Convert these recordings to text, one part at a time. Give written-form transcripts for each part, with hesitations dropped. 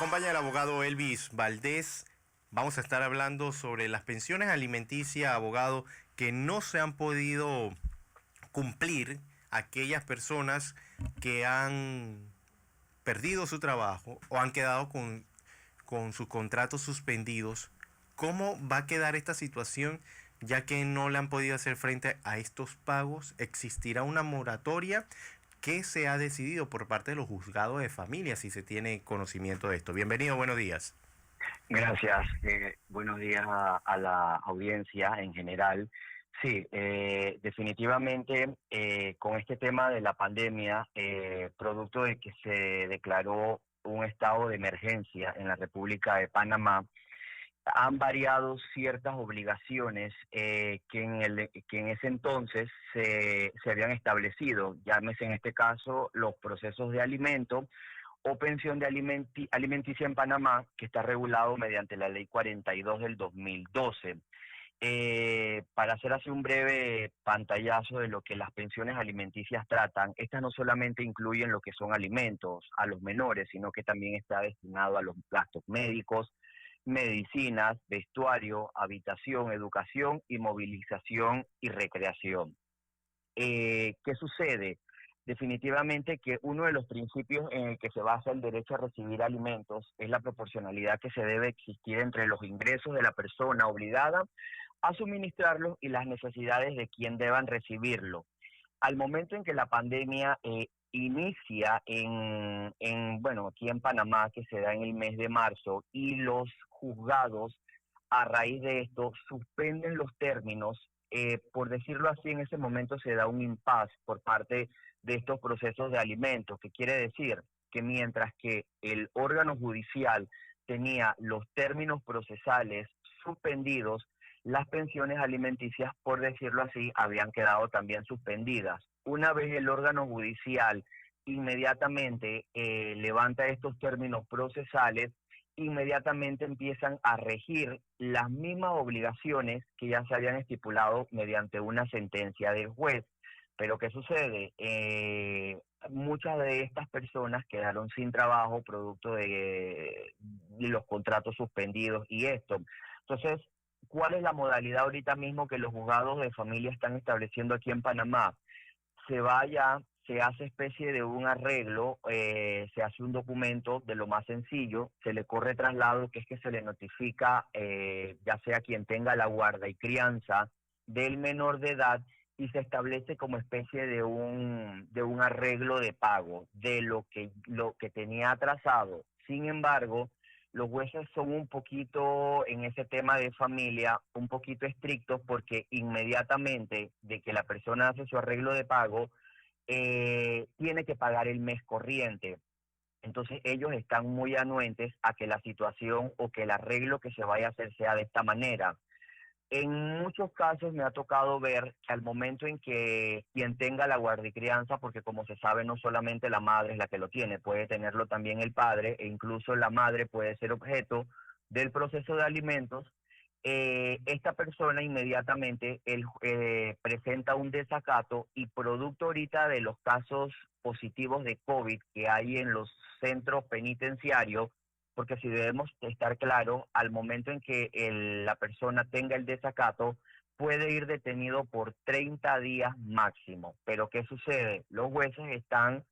acompaña el abogado Elvis Valdés. Vamos a estar hablando sobre las pensiones alimenticias, abogado, que no se han podido cumplir aquellas personas que han perdido su trabajo o han quedado con sus contratos suspendidos. ¿Cómo va a quedar esta situación ya que no le han podido hacer frente a estos pagos? ¿Existirá una moratoria? ¿Qué se ha decidido por parte de los juzgados de familia, si se tiene conocimiento de esto? Bienvenido, buenos días. Gracias. Buenos días a la audiencia en general. Sí, definitivamente con este tema de la pandemia, producto de que se declaró un estado de emergencia en la República de Panamá, han variado ciertas obligaciones que en ese entonces se habían establecido, llámese en este caso los procesos de alimento o pensión de alimenticia en Panamá, que está regulado mediante la Ley 42 del 2012. Para hacer así un breve pantallazo de lo que las pensiones alimenticias tratan, estas no solamente incluyen lo que son alimentos a los menores, sino que también está destinado a los gastos médicos, medicinas, vestuario, habitación, educación y movilización y recreación. ¿Qué sucede? Definitivamente que uno de los principios en el que se basa el derecho a recibir alimentos es la proporcionalidad que se debe existir entre los ingresos de la persona obligada a suministrarlos y las necesidades de quien deban recibirlo. Al momento en que la pandemia inicia bueno, aquí en Panamá, que se da en el mes de marzo, y los juzgados, a raíz de esto, suspenden los términos, por decirlo así, en ese momento se da un impasse por parte de estos procesos de alimentos, que quiere decir que mientras que el órgano judicial tenía los términos procesales suspendidos, las pensiones alimenticias, por decirlo así, habían quedado también suspendidas. Una vez el órgano judicial inmediatamente levanta estos términos procesales, inmediatamente empiezan a regir las mismas obligaciones que ya se habían estipulado mediante una sentencia del juez. Pero ¿qué sucede? Muchas de estas personas quedaron sin trabajo producto de los contratos suspendidos y esto. Entonces, ¿cuál es la modalidad ahorita mismo que los juzgados de familia están estableciendo aquí en Panamá? Se hace especie de un arreglo, se hace un documento de lo más sencillo, se le corre traslado, que es que se le notifica, ya sea quien tenga la guarda y crianza del menor de edad, y se establece como especie de un arreglo de pago de lo que tenía atrasado. Sin embargo, los jueces son un poquito, en ese tema de familia, un poquito estrictos, porque inmediatamente de que la persona hace su arreglo de pago, tiene que pagar el mes corriente. Entonces ellos están muy anuentes a que la situación o que el arreglo que se vaya a hacer sea de esta manera. En muchos casos me ha tocado ver que al momento en que quien tenga la guardia y crianza, porque como se sabe no solamente la madre es la que lo tiene, puede tenerlo también el padre, e incluso la madre puede ser objeto del proceso de alimentos, esta persona inmediatamente presenta un desacato, y producto ahorita de los casos positivos de COVID que hay en los centros penitenciarios, porque si debemos estar claro, al momento en que la persona tenga el desacato, puede ir detenido por 30 días máximo. Pero ¿qué sucede? Los jueces están,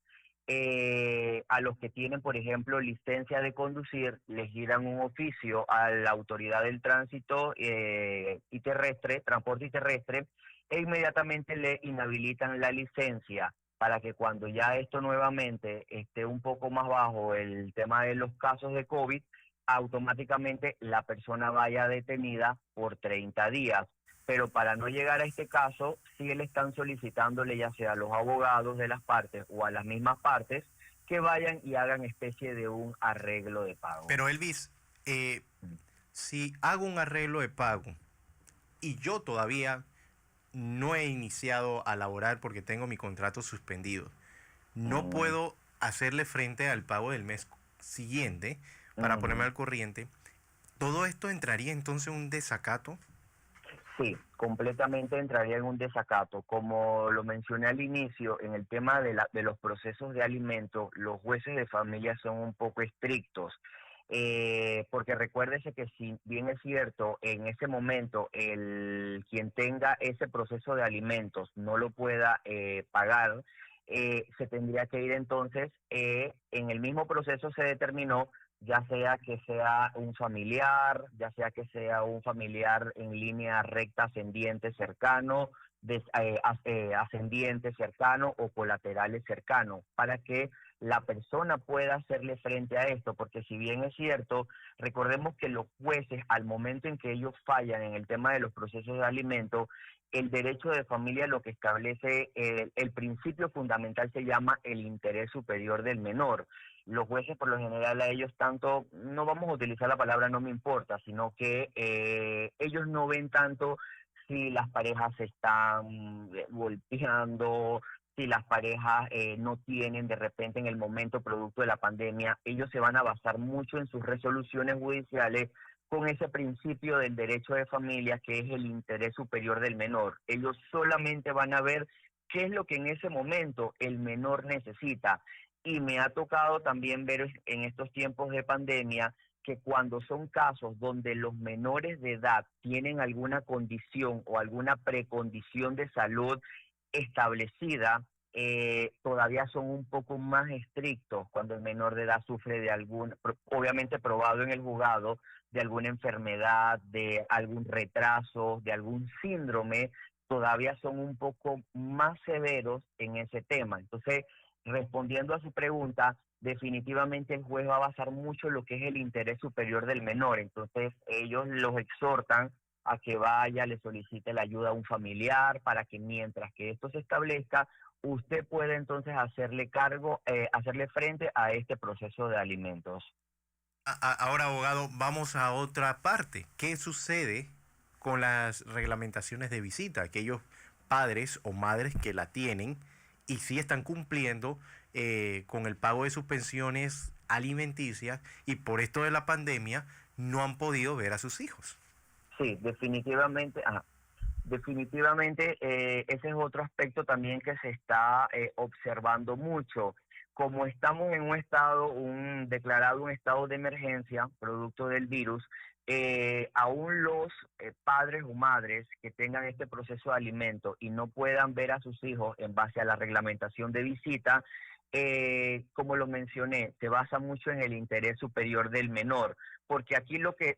a los que tienen, por ejemplo, licencia de conducir, les giran un oficio a la autoridad del tránsito y terrestre, transporte y terrestre, e inmediatamente le inhabilitan la licencia, para que cuando ya esto nuevamente esté un poco más bajo el tema de los casos de COVID, automáticamente la persona vaya detenida por 30 días. Pero para no llegar a este caso, sí le están solicitándole, ya sea a los abogados de las partes o a las mismas partes, que vayan y hagan especie de un arreglo de pago. Pero Elvis, si hago un arreglo de pago y yo todavía no he iniciado a laborar porque tengo mi contrato suspendido, no Mm, puedo hacerle frente al pago del mes siguiente para ponerme ujú. al corriente. ¿Todo esto entraría entonces en un desacato? Sí, completamente entraría en un desacato. Como lo mencioné al inicio, en el tema de los procesos de alimentos, los jueces de familia son un poco estrictos. porque recuérdese que si bien es cierto, en ese momento quien tenga ese proceso de alimentos no lo pueda pagar, se tendría que ir entonces, en el mismo proceso se determinó, ya sea que sea un familiar, ya sea que sea un familiar en línea recta ascendiente cercano, ascendiente cercano o colaterales cercanos, para que la persona pueda hacerle frente a esto, porque si bien es cierto, recordemos que los jueces, al momento en que ellos fallan en el tema de los procesos de alimentos, el derecho de familia lo que establece, el principio fundamental se llama el interés superior del menor. Los jueces por lo general a ellos tanto, no vamos a utilizar la palabra no me importa, sino que ellos no ven tanto si las parejas se están golpeando, si las parejas no tienen de repente en el momento producto de la pandemia, ellos se van a basar mucho en sus resoluciones judiciales con ese principio del derecho de familia que es el interés superior del menor. Ellos solamente van a ver qué es lo que en ese momento el menor necesita. Y me ha tocado también ver en estos tiempos de pandemia que cuando son casos donde los menores de edad tienen alguna condición o alguna precondición de salud establecida, todavía son un poco más estrictos cuando el menor de edad sufre de algún, obviamente probado en el juzgado, de alguna enfermedad, de algún retraso, de algún síndrome, todavía son un poco más severos en ese tema. Entonces, respondiendo a su pregunta, definitivamente el juez va a basar mucho lo que es el interés superior del menor. Entonces, ellos los exhortan a que vaya, le solicite la ayuda a un familiar para que mientras que esto se establezca, usted puede entonces hacerle cargo, hacerle frente a este proceso de alimentos. Ahora, abogado, vamos a otra parte. ¿Qué sucede con las reglamentaciones de visita? Aquellos padres o madres que la tienen y sí están cumpliendo con el pago de sus pensiones alimenticias y por esto de la pandemia no han podido ver a sus hijos. Sí, definitivamente, definitivamente, ese es otro aspecto también que se está observando mucho. Como estamos en un estado, declarado un estado de emergencia, producto del virus, aún los padres o madres que tengan este proceso de alimento y no puedan ver a sus hijos en base a la reglamentación de visita, como lo mencioné, se basa mucho en el interés superior del menor, porque aquí lo que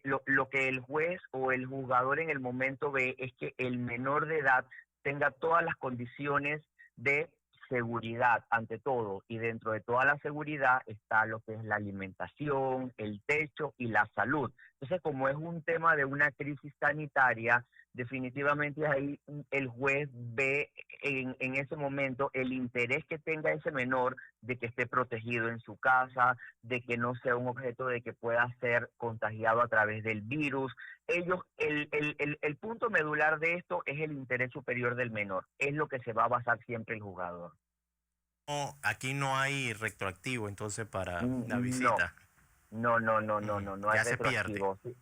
el juez o el juzgador en el momento ve es que el menor de edad tenga todas las condiciones de seguridad ante todo, y dentro de toda la seguridad está lo que es la alimentación, el techo y la salud. Entonces, como es un tema de una crisis sanitaria, definitivamente ahí el juez ve en ese momento el interés que tenga ese menor de que esté protegido en su casa, de que no sea un objeto de que pueda ser contagiado a través del virus. Ellos, el punto medular de esto es el interés superior del menor, es lo que se va a basar siempre el jugador. No, aquí no hay retroactivo entonces para la No, visita. no hay Ya se pierde. retroactivo. Sí.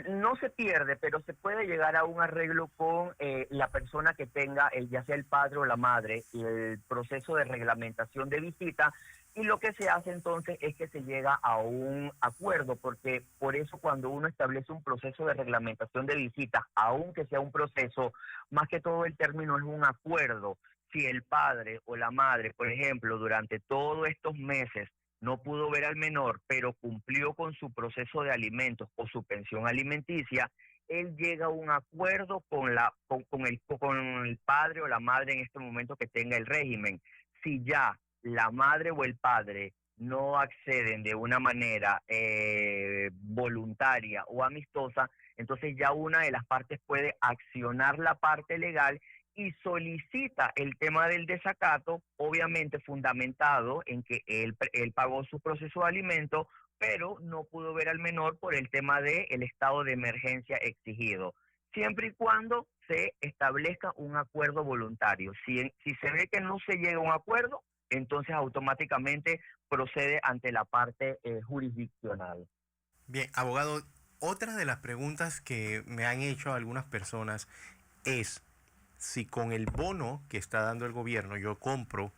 No se pierde, pero se puede llegar a un arreglo con la persona que tenga, ya sea el padre o la madre, el proceso de reglamentación de visita, y lo que se hace entonces es que se llega a un acuerdo, porque por eso cuando uno establece un proceso de reglamentación de visita, aunque sea un proceso, más que todo el término es un acuerdo. Si el padre o la madre, por ejemplo, durante todos estos meses no pudo ver al menor, pero cumplió con su proceso de alimentos o su pensión alimenticia, él llega a un acuerdo con el padre o la madre en este momento que tenga el régimen. Si ya la madre o el padre no acceden de una manera voluntaria o amistosa, entonces ya una de las partes puede accionar la parte legal y solicita el tema del desacato, obviamente fundamentado en que él pagó su proceso de alimento, pero no pudo ver al menor por el tema del estado de emergencia exigido, siempre y cuando se establezca un acuerdo voluntario. Si se ve que no se llega a un acuerdo, entonces automáticamente procede ante la parte jurisdiccional. Bien, abogado, otra de las preguntas que me han hecho algunas personas es si con el bono que está dando el gobierno yo compro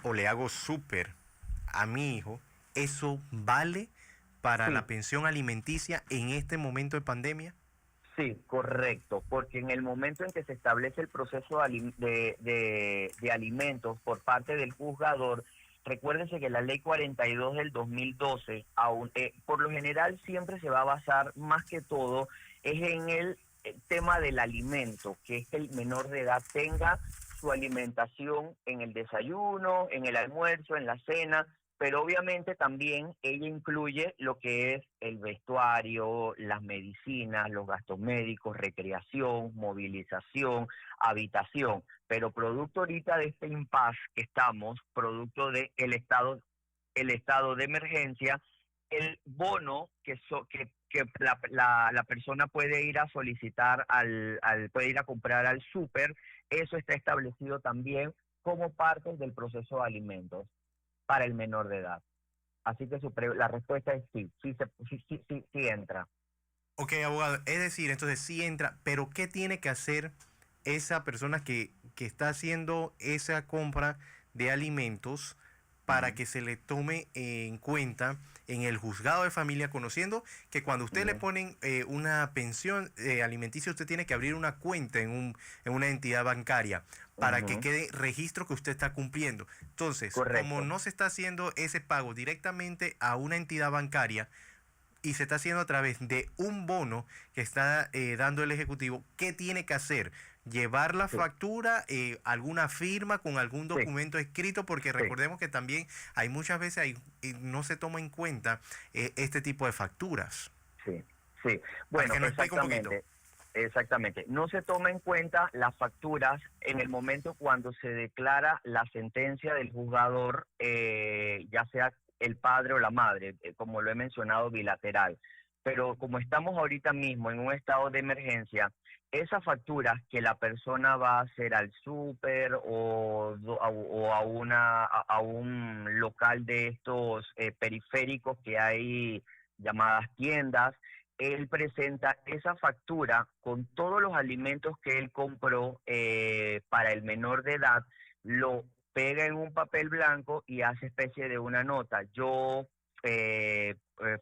o le hago súper a mi hijo, ¿eso vale para la Sí, pensión alimenticia en este momento de pandemia? sí, correcto, porque en el momento en que se establece el proceso de alimentos por parte del juzgador, recuérdense que la ley 42 del 2012, por lo general siempre se va a basar más que todo es en el tema del alimento, que es que el menor de edad tenga su alimentación en el desayuno, en el almuerzo, en la cena, pero obviamente también ella incluye lo que es el vestuario, las medicinas, los gastos médicos, recreación, movilización, habitación. Pero producto ahorita de este impasse que estamos, producto del el estado de emergencia, el bono que la persona puede ir a solicitar puede ir a comprar al súper, eso está establecido también como parte del proceso de alimentos para el menor de edad. Así que la respuesta es sí, sí entra. Ok, abogado, es decir, entonces sí entra, pero ¿qué tiene que hacer esa persona que está haciendo esa compra de alimentos para Ujú, que se le tome en cuenta en el juzgado de familia, conociendo que cuando usted le ujú, ponen una pensión alimenticia, usted tiene que abrir una cuenta en una entidad bancaria para que ujú, quede registro que usted está cumpliendo? Entonces, como correcto. no se está haciendo ese pago directamente a una entidad bancaria, y se está haciendo a través de un bono que está dando el Ejecutivo, ¿qué tiene que hacer? Llevar la Sí, factura, alguna firma con algún sí, documento escrito, porque sí, recordemos que también hay muchas veces no se toma en cuenta este tipo de facturas. sí, sí. Para Bueno, que nos explique un poquito. exactamente, exactamente. No se toma en cuenta las facturas en el momento cuando se declara la sentencia del juzgador, ya sea el padre o la madre, como lo he mencionado, bilateral. Pero como estamos ahorita mismo en un estado de emergencia, esas facturas que la persona va a hacer al súper o a un local de estos periféricos que hay llamadas tiendas, él presenta esa factura con todos los alimentos que él compró para el menor de edad, lo pega en un papel blanco y hace especie de una nota. Yo,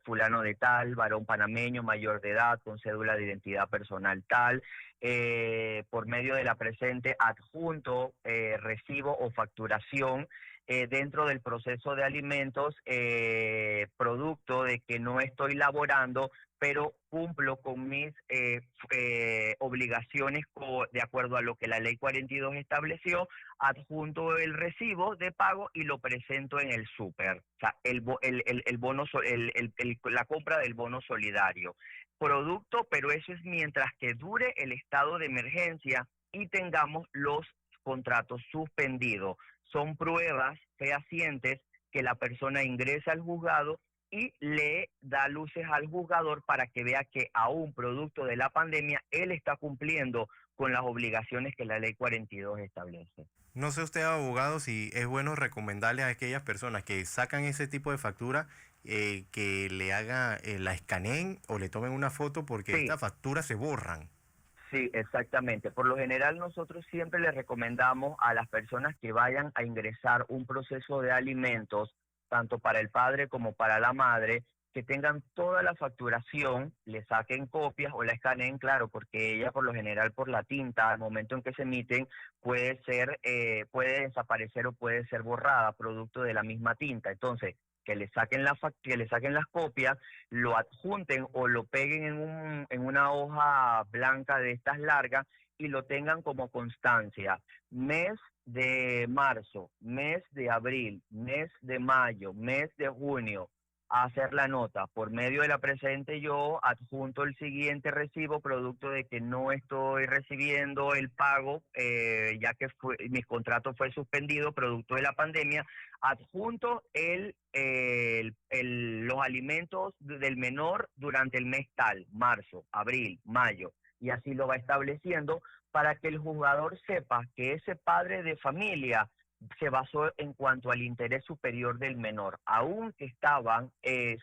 fulano de tal, varón panameño, mayor de edad, con cédula de identidad personal tal, por medio de la presente adjunto, recibo o facturación dentro del proceso de alimentos, producto de que no estoy laborando, pero cumplo con mis obligaciones de acuerdo a lo que la ley 42 estableció, adjunto el recibo de pago y lo presento en el súper. O sea, el bono, la compra del bono solidario. Producto, pero eso es mientras que dure el estado de emergencia y tengamos los contratos suspendidos. Son pruebas fehacientes que la persona ingresa al juzgado y le da luces al juzgador para que vea que aún producto de la pandemia, él está cumpliendo con las obligaciones que la ley 42 establece. No sé usted, abogado, si es bueno recomendarle a aquellas personas que sacan ese tipo de factura que le haga, la escaneen o le tomen una foto, porque Sí, estas facturas se borran. sí, exactamente. Por lo general nosotros siempre les recomendamos a las personas que vayan a ingresar un proceso de alimentos, tanto para el padre como para la madre, que tengan toda la facturación, le saquen copias o la escaneen, claro, porque ella por lo general por la tinta, al momento en que se emiten, puede desaparecer o puede ser borrada producto de la misma tinta. Entonces, que le saquen las copias, lo adjunten o lo peguen en una hoja blanca de estas largas y lo tengan como constancia. Mes de marzo, mes de abril, mes de mayo, mes de junio, a hacer la nota. Por medio de la presente yo adjunto el siguiente recibo, producto de que no estoy recibiendo el pago, ya que mi contrato fue suspendido producto de la pandemia, adjunto los alimentos del menor durante el mes tal, marzo, abril, mayo, y así lo va estableciendo para que el juzgador sepa que ese padre de familia se basó en cuanto al interés superior del menor. Aunque estaban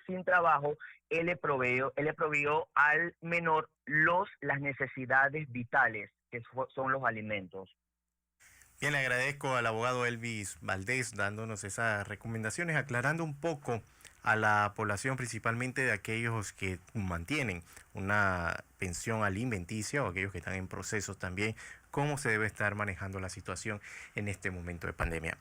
sin trabajo, él le proveyó al menor las necesidades vitales, que son los alimentos. Bien, le agradezco al abogado Elvis Valdés dándonos esas recomendaciones, aclarando un poco a la población, principalmente de aquellos que mantienen una pensión alimenticia o aquellos que están en procesos también, cómo se debe estar manejando la situación en este momento de pandemia.